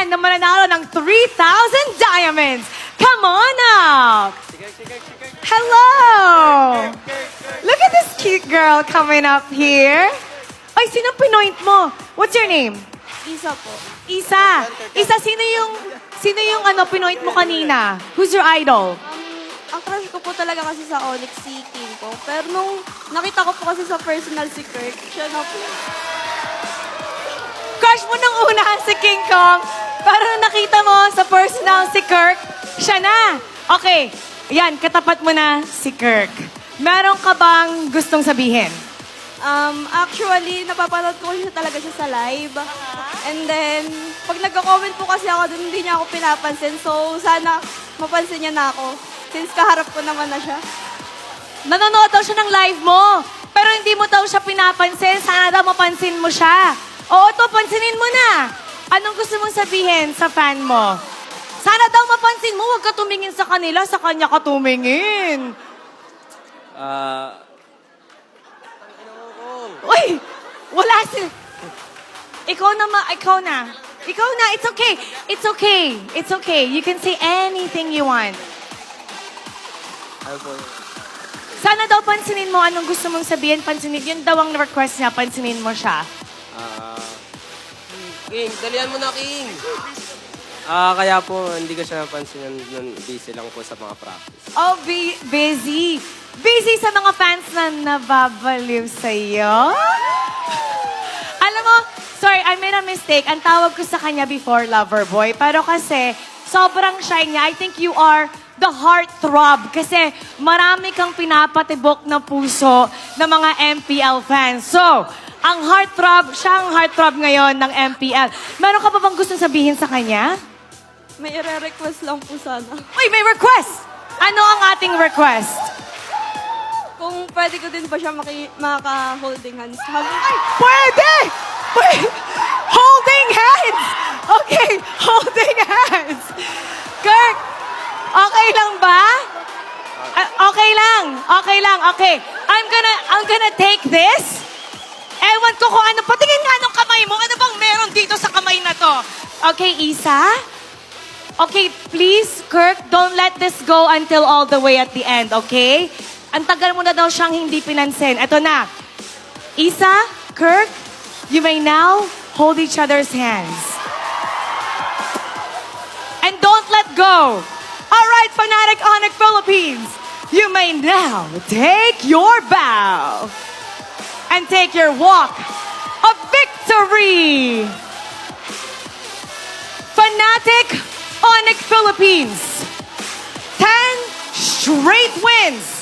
fan na mananalo ng 3,000 diamonds. Come on up! Hello! Look at this cute girl coming up here. Ay, sino pinoint mo? What's your name? Isa po. Isa. Isa, sino yung pinoint mo kanina? Who's your idol? Ang crush ko po talaga kasi sa Onyx si King po. Pero nung nakita ko po kasi sa personal si Kirk, siya na po. Crush mo nung una si King Kong, pero nung nakita mo sa personal si Kirk, siya na. Okay, yan, katapat mo na si Kirk. Meron ka bang gustong sabihin? Actually, napapanood ko siya talaga siya sa live. And then, pag nagko-comment po kasi ako doon, hindi niya ako pinapansin. So, sana mapansin niya na ako. Since kaharap ko naman na siya. Nanonood daw siya ng live mo, pero hindi mo daw siya pinapansin. Sana daw mapansin mo siya. Oo, to, pansinin mo na. Anong gusto mong sabihin sa fan mo? Sana daw mapansin mo, huwag ka tumingin sa kanila, sa kanya ka tumingin. Uy! Wala si... Ikaw na. It's okay. It's okay. It's okay. You can say anything you want. Sana daw pansinin mo anong gusto mong sabihin. Pansinin. Yun daw ang request niya. Pansinin mo siya. King, dalian mo na, King! Kaya po, hindi ko siya napansin nun busy lang po sa mga practice. Oh, busy. Busy sa mga fans na nababaliw sa'yo? Alam mo, sorry, I made a mistake. Ang tawag ko sa kanya before, Loverboy. Pero kasi, sobrang shy niya. I think you are the heartthrob. Kasi marami kang pinapatibok na puso ng mga MPL fans. So, ang heartthrob, siya ang heartthrob ngayon ng MPL. Meron ka pa bang gustong sabihin sa kanya? May ire-request lang po sana. Uy, may request! Ano ang ating request? Kung pwede ko din ba siya maka-holding hands. Ay, pwede! Holding hands! Okay, holding hands. Kirk, okay lang ba? Okay lang. Okay. I'm gonna take this. Ewan ko kung ano. Patingin nga nung kamay mo. Ano bang meron dito sa kamay na to? Okay, Isa? Okay, please, Kirk, don't let this go until all the way at the end, okay? Ang tagal mo na daw siyang hindi pinansin. Ito na. Isa, Kirk, you may now hold each other's hands. And don't let go. All right, Fanatic Onyx Philippines, you may now take your bow and take your walk of victory. Fanatic Onyx Philippines, 10 straight wins.